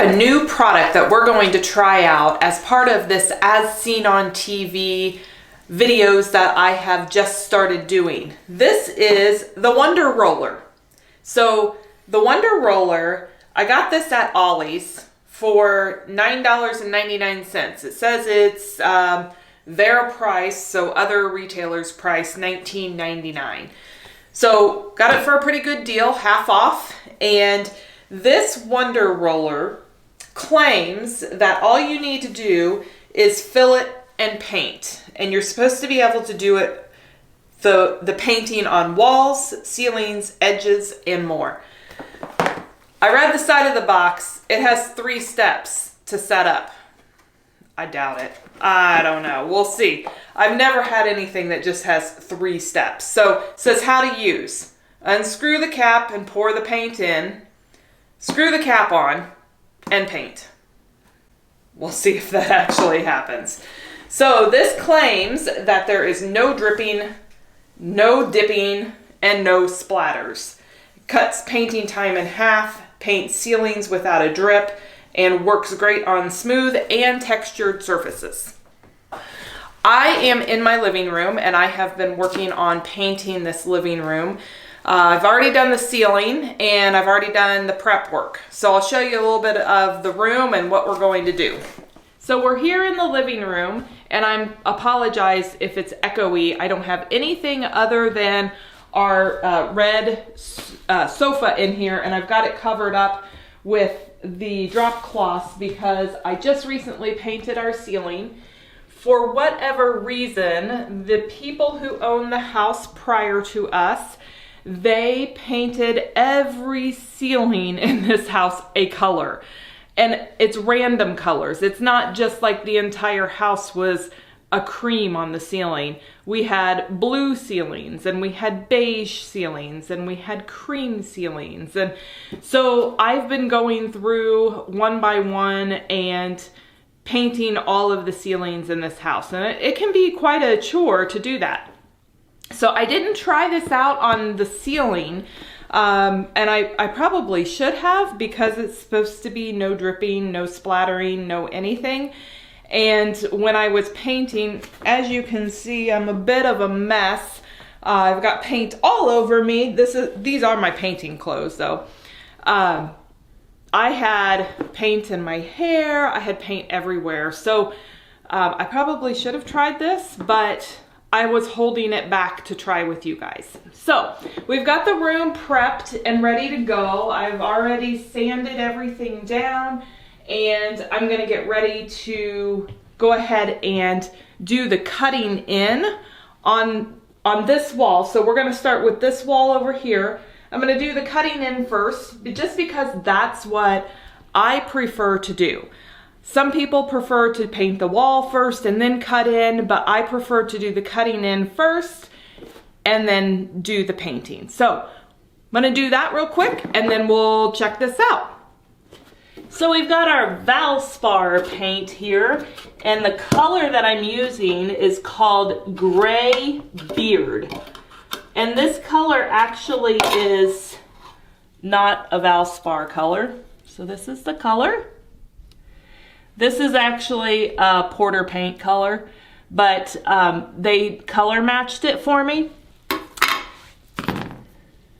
a new product that we're going to try out as part of this As Seen on TV videos that I have just started doing. This is the WonderRoller. So the WonderRoller, I got this at Ollie's for $9.99. It says it's their price, so other retailers' price $19.99. So got it for a pretty good deal, half off. And this WonderRoller claims that all you need to do is fill it and paint. And you're supposed to be able to do it, the painting on walls, ceilings, edges, and more. I read the side of the box. It has 3 steps to set up. I doubt it. I don't know. We'll see. I've never had anything that just has 3 steps. So it says how to use. Unscrew the cap and pour the paint in. Screw the cap on and paint. We'll see if that actually happens. So this claims that there is no dripping, no dipping, and no splatters. It cuts painting time in half, paints ceilings without a drip, and works great on smooth and textured surfaces. I am in my living room and I have been working on painting this living room. I've already done the ceiling and I've already done the prep work. So I'll show you a little bit of the room and what we're going to do. So we're here in the living room, and I apologize if it's echoey. I don't have anything other than our red sofa in here, and I've got it covered up with the drop cloths because I just recently painted our ceiling. For whatever reason, the people who own the house prior to us, they painted every ceiling in this house a color. And it's random colors. It's not just like the entire house was a cream on the ceiling. We had blue ceilings, and we had beige ceilings, and we had cream ceilings. And so I've been going through one by one and painting all of the ceilings in this house. And it can be quite a chore to do that. So I didn't try this out on the ceiling. And I probably should have, because it's supposed to be no dripping, no splattering, no anything. And when I was painting, as you can see, I'm a bit of a mess. I've got paint all over me. These are my painting clothes though. I had paint in my hair. I had paint everywhere. So I probably should have tried this, but I was holding it back to try with you guys. So we've got the room prepped and ready to go. I've already sanded everything down, and I'm gonna get ready to go ahead and do the cutting in on this wall. So we're gonna start with this wall over here. I'm gonna do the cutting in first, just because that's what I prefer to do. Some people prefer to paint the wall first and then cut in, but I prefer to do the cutting in first and then do the painting. So I'm gonna do that real quick and then we'll check this out. So we've got our Valspar paint here, and the color that I'm using is called Gray Beard. And this color actually is not a Valspar color. So this is the color. This is actually a Porter paint color, but they color matched it for me.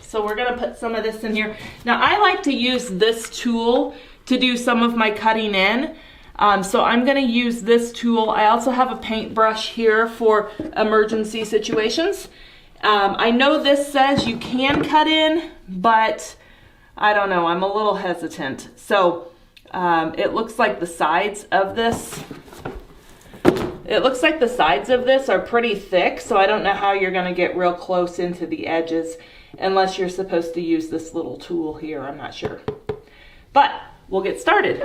So we're gonna put some of this in here. Now I like to use this tool to do some of my cutting in. So I'm gonna use this tool. I also have a paintbrush here for emergency situations. I know this says you can cut in, but I don't know, I'm a little hesitant. So it looks like the sides of this, are pretty thick, so I don't know how you're gonna get real close into the edges unless you're supposed to use this little tool here. I'm not sure. But we'll get started.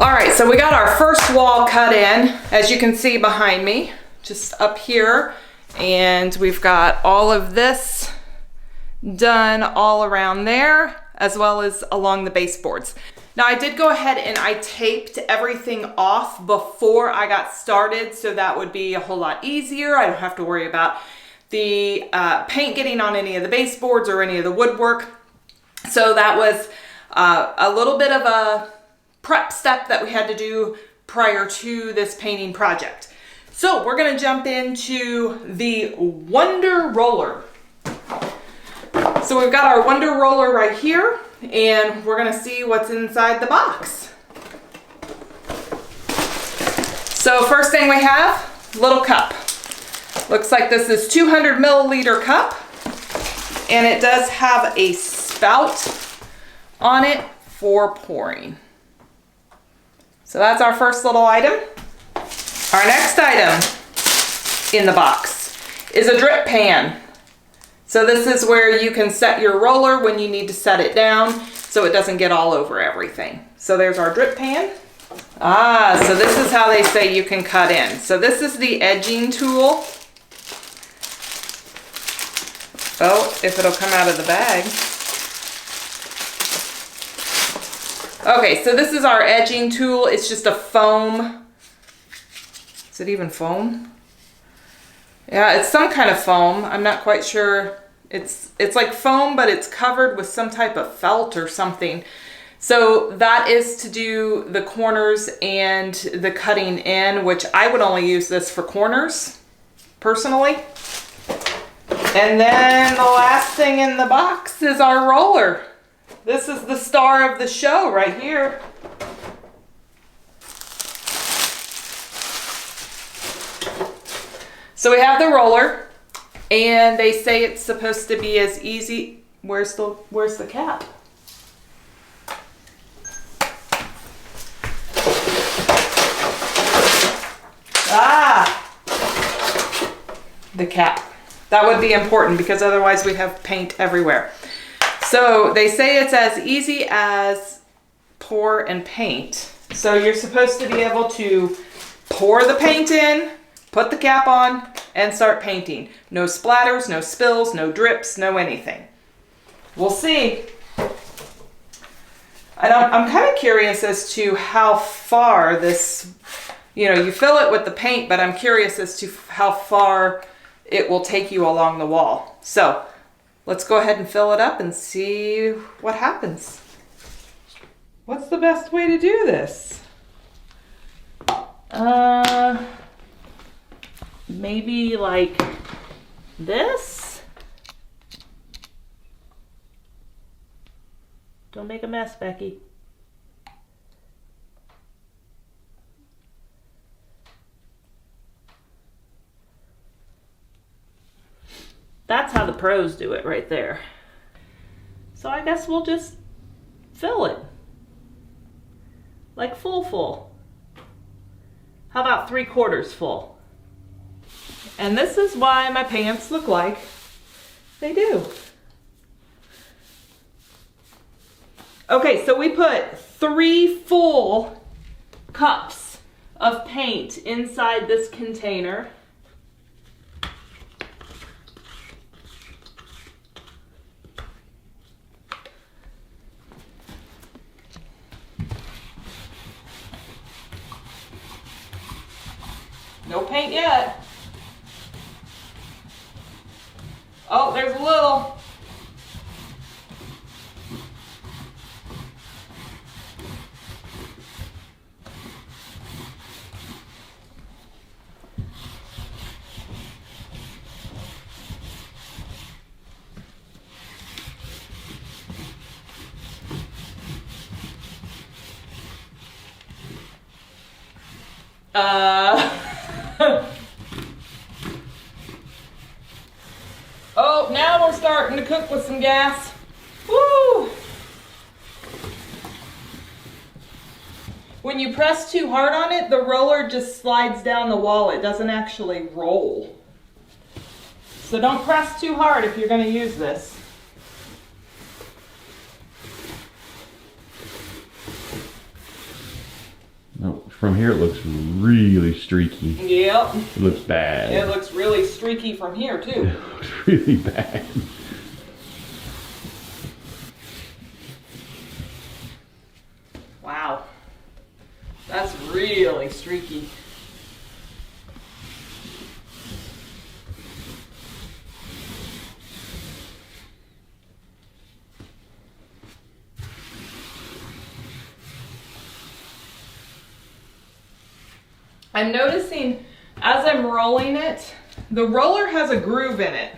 All right, so we got our first wall cut in, as you can see behind me, just up here. And we've got all of this done all around there, as well as along the baseboards. Now I did go ahead and I taped everything off before I got started, so that would be a whole lot easier. I don't have to worry about the paint getting on any of the baseboards or any of the woodwork. So that was a little bit of a prep step that we had to do prior to this painting project. So we're gonna jump into the WonderRoller. So we've got our WonderRoller right here, and we're gonna see what's inside the box. So first thing we have, little cup. Looks like this is 200 milliliter cup, and it does have a spout on it for pouring. So that's our first little item. Our next item in the box is a drip pan. So this is where you can set your roller when you need to set it down so it doesn't get all over everything. So there's our drip pan. So this is how they say you can cut in. So this is the edging tool. Oh, if it'll come out of the bag. Okay, so this is our edging tool. It's just a foam. Is it even foam? Yeah, it's some kind of foam. I'm not quite sure. It's like foam, but it's covered with some type of felt or something. So that is to do the corners and the cutting in, which I would only use this for corners, personally. And then the last thing in the box is our roller. This is the star of the show right here. So we have the roller, and they say it's supposed to be as easy. Where's the cap? The cap. That would be important because otherwise we have paint everywhere. So they say it's as easy as pour and paint. So you're supposed to be able to pour the paint in, put the cap on, and start painting. No splatters, no spills, no drips, no anything. We'll see. And I'm kind of curious as to how far this, you fill it with the paint, but I'm curious as to how far it will take you along the wall. So let's go ahead and fill it up and see what happens. What's the best way to do this? Maybe like this? Don't make a mess, Becky. That's how the pros do it right there. So I guess we'll just fill it. Like full. How about 3/4 full? And this is why my pants look like they do. Okay, so we put 3 full cups of paint inside this container. No paint yet. Oh, there's a little. Oh, now we're starting to cook with some gas. Woo! When you press too hard on it, the roller just slides down the wall. It doesn't actually roll. So don't press too hard if you're going to use this. From here it looks really streaky. Yep. It looks bad. It looks really streaky from here too. It looks really bad. Wow. That's really streaky. I'm noticing as I'm rolling it, the roller has a groove in it.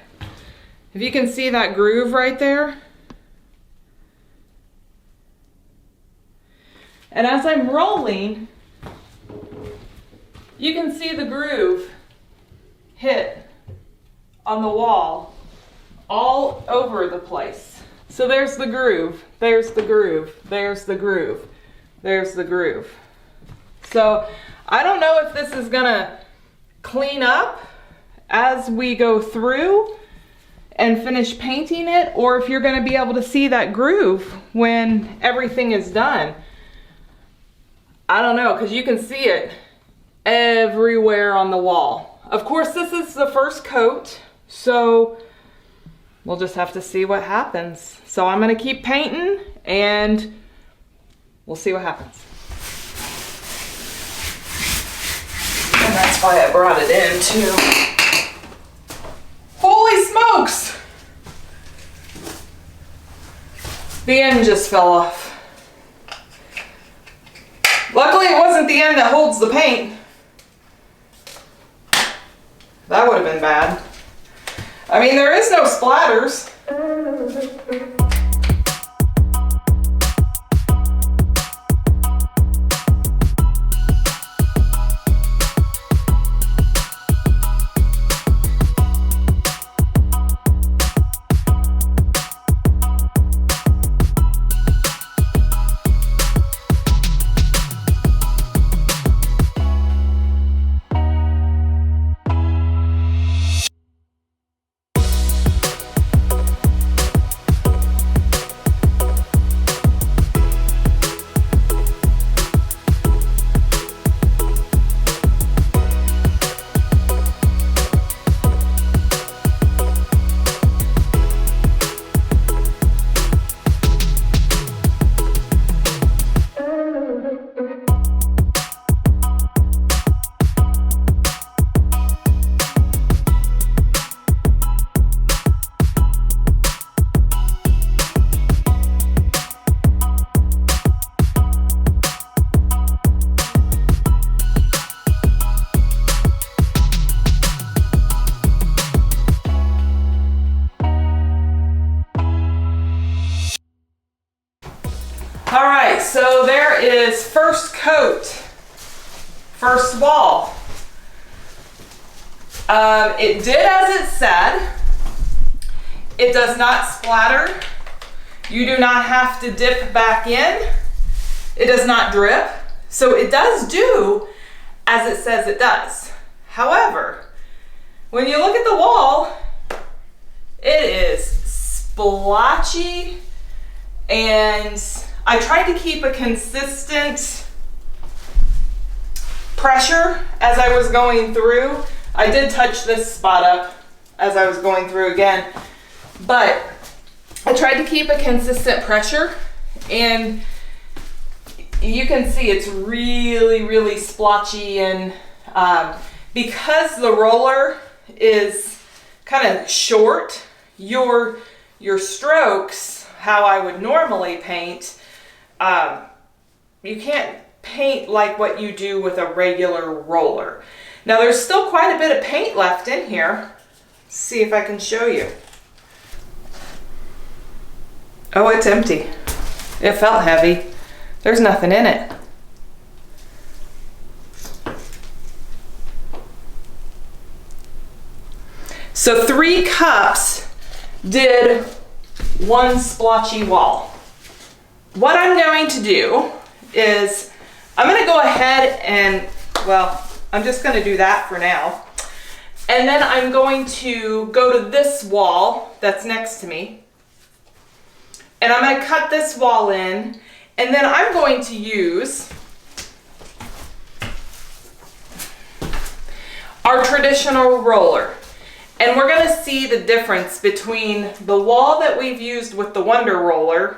If you can see that groove right there. And as I'm rolling, you can see the groove hit on the wall all over the place. So there's the groove, there's the groove, there's the groove, there's the groove. So I don't know if this is gonna clean up as we go through and finish painting it, or if you're gonna be able to see that groove when everything is done. I don't know, because you can see it everywhere on the wall. Of course, this is the first coat, so we'll just have to see what happens. So I'm gonna keep painting and we'll see what happens. And that's why I brought it in too. Holy smokes! The end just fell off. Luckily it wasn't the end that holds the paint. That would have been bad. I mean, there is no splatters. All right, so there is first coat, first wall. It did as it said. It does not splatter. You do not have to dip back in. It does not drip. So it does do as it says it does. However, when you look at the wall, it is splotchy, and I tried to keep a consistent pressure as I was going through. I did touch this spot up as I was going through again, but I tried to keep a consistent pressure, and you can see it's really, really splotchy, and because the roller is kind of short, your strokes, how I would normally paint, you can't paint like what you do with a regular roller. Now there's still quite a bit of paint left in here. Let's see if I can show you. Oh, it's empty. It felt heavy. There's nothing in it. So 3 cups did 1 splotchy wall. What I'm going to do is I'm going to go ahead and, well, I'm just going to do that for now. And then I'm going to go to this wall that's next to me. And I'm going to cut this wall in. And then I'm going to use our traditional roller. And we're gonna see the difference between the wall that we've used with the WonderRoller.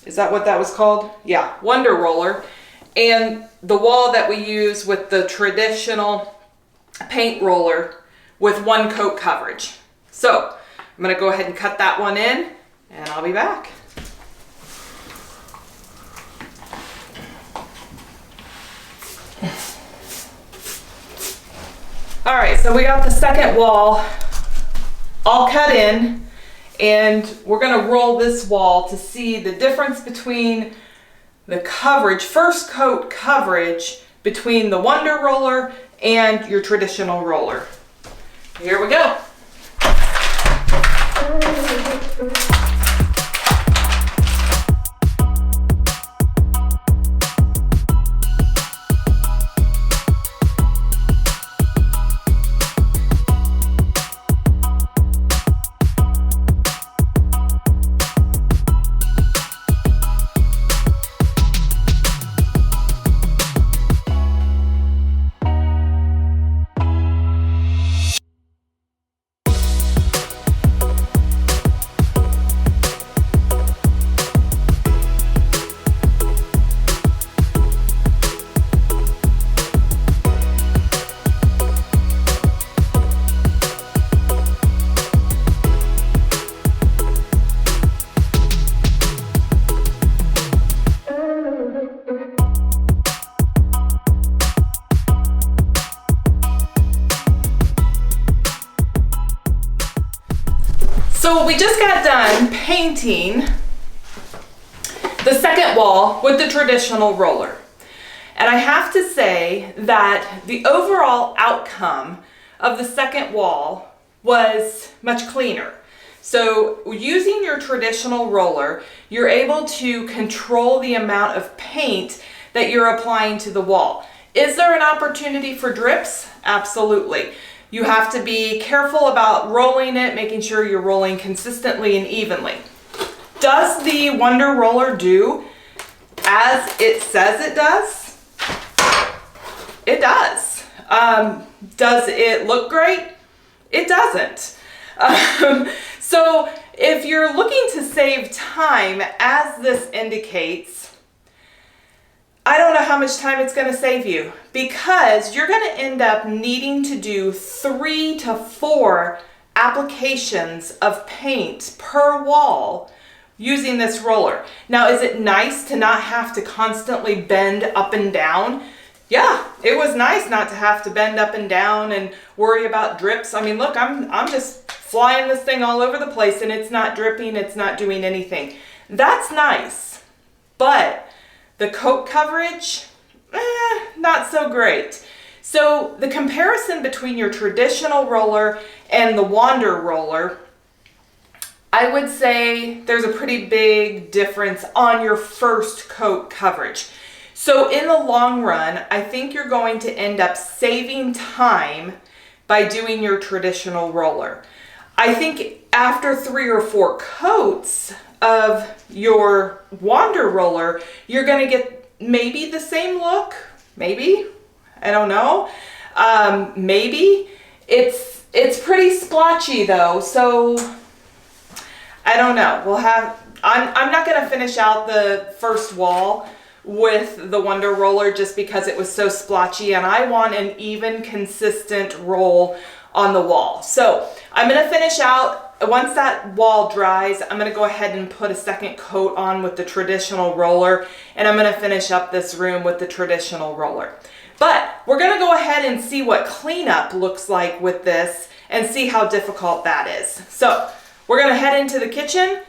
Is that what that was called? Yeah, WonderRoller. And the wall that we use with the traditional paint roller with one coat coverage. So I'm gonna go ahead and cut that one in and I'll be back. All right, so we got the second wall all cut in, and we're gonna roll this wall to see the difference between the coverage, first coat coverage between the WonderRoller and your traditional roller. Here we go. So we just got done painting the second wall with the traditional roller. And I have to say that the overall outcome of the second wall was much cleaner. So using your traditional roller, you're able to control the amount of paint that you're applying to the wall. Is there an opportunity for drips? Absolutely. You have to be careful about rolling it, making sure you're rolling consistently and evenly. Does the WonderRoller do as it says it does? It does. Does it look great? It doesn't. So if you're looking to save time, as this indicates, I don't know how much time it's going to save you, because you're going to end up needing to do 3 to 4 applications of paint per wall using this roller. Now, is it nice to not have to constantly bend up and down? Yeah, it was nice not to have to bend up and down and worry about drips. I mean, look, I'm just flying this thing all over the place and it's not dripping, it's not doing anything. That's nice, but the coat coverage, not so great. So the comparison between your traditional roller and the WonderRoller, I would say there's a pretty big difference on your first coat coverage. So in the long run, I think you're going to end up saving time by doing your traditional roller. I think after 3 or 4 coats of your WonderRoller, you're going to get maybe the same look, maybe, I don't know, maybe. It's pretty splotchy though, so I don't know. I'm not going to finish out the first wall with the WonderRoller just because it was so splotchy, and I want an even, consistent roll on the wall. So I'm going to finish out. Once that wall dries, I'm going to go ahead and put a second coat on with the traditional roller, and I'm going to finish up this room with the traditional roller. But we're going to go ahead and see what cleanup looks like with this and see how difficult that is. So we're going to head into the kitchen,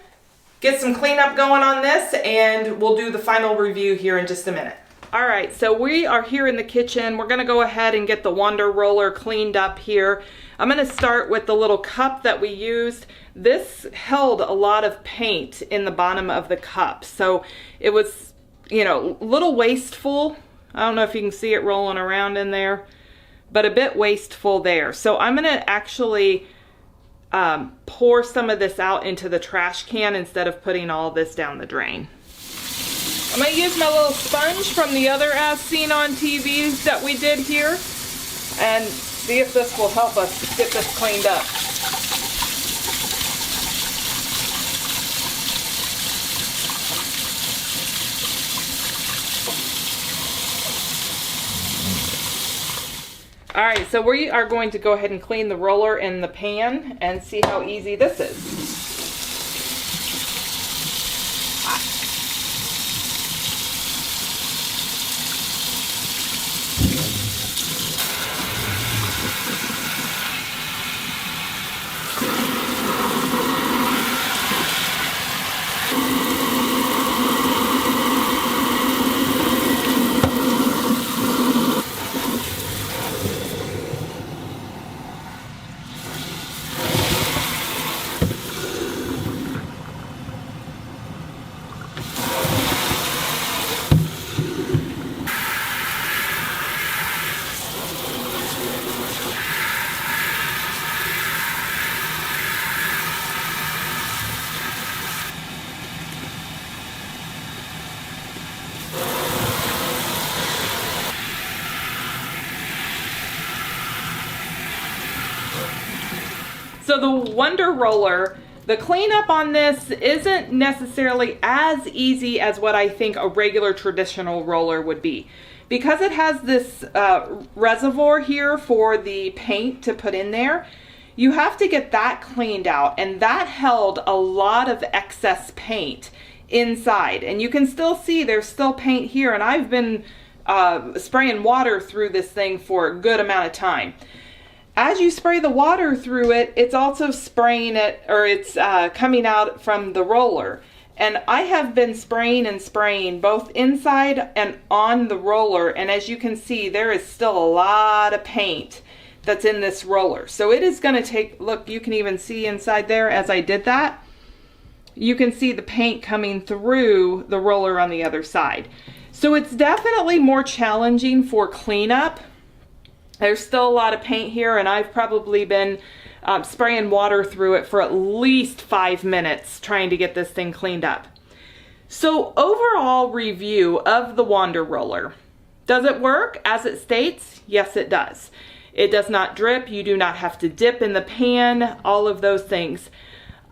get some cleanup going on this, and we'll do the final review here in just a minute. All right, so we are here in the kitchen. We're gonna go ahead and get the WonderRoller cleaned up here. I'm gonna start with the little cup that we used. This held a lot of paint in the bottom of the cup, so it was, you know, a little wasteful. I don't know if you can see it rolling around in there, but a bit wasteful there. So I'm gonna actually pour some of this out into the trash can instead of putting all this down the drain. I'm going to use my little sponge from the other As Seen on TV that we did here. And see if this will help us get this cleaned up. All right, so we are going to go ahead and clean the roller in the pan and see how easy this is. So the WonderRoller, the cleanup on this isn't necessarily as easy as what I think a regular traditional roller would be. Because it has this reservoir here for the paint to put in there, you have to get that cleaned out, and that held a lot of excess paint inside. And you can still see there's still paint here, and I've been spraying water through this thing for a good amount of time. As you spray the water through it, it's also spraying it, or it's coming out from the roller. And I have been spraying and spraying both inside and on the roller, and as you can see, there is still a lot of paint that's in this roller. So it is going to take, look, you can even see inside there as I did that. You can see the paint coming through the roller on the other side. So it's definitely more challenging for cleanup. There's still a lot of paint here, and I've probably been spraying water through it for at least 5 minutes trying to get this thing cleaned up. So overall review of the WonderRoller. Does it work as it states? Yes, it does. It does not drip. You do not have to dip in the pan, all of those things.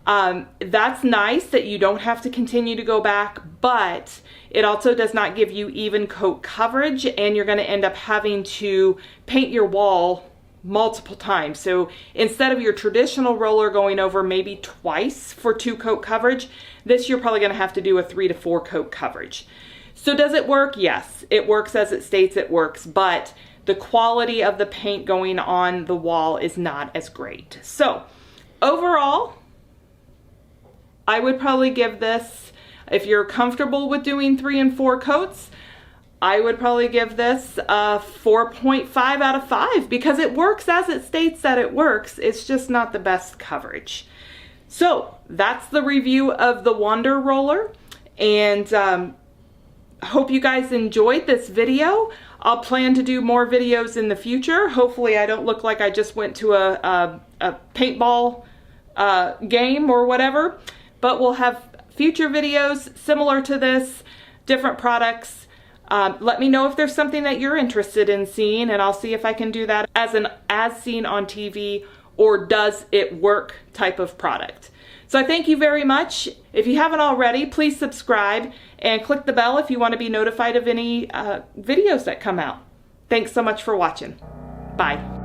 That's nice that you don't have to continue to go back, but it also does not give you even coat coverage, and you're going to end up having to paint your wall multiple times. So instead of your traditional roller going over maybe twice for 2 coat coverage, this you're probably going to have to do a 3 to 4 coat coverage. So does it work? Yes, it works as it states it works, but the quality of the paint going on the wall is not as great. So overall, I would probably give this, if you're comfortable with doing 3 and 4 coats, I would probably give this a 4.5 out of 5 because it works as it states that it works. It's just not the best coverage. So that's the review of the WonderRoller, and hope you guys enjoyed this video. I'll plan to do more videos in the future. Hopefully I don't look like I just went to a paintball game or whatever, but we'll have future videos similar to this, different products. Let me know if there's something that you're interested in seeing, and I'll see if I can do that as an as seen on TV or does it work type of product. So I thank you very much. If you haven't already, please subscribe and click the bell if you want to be notified of any videos that come out. Thanks so much for watching. Bye.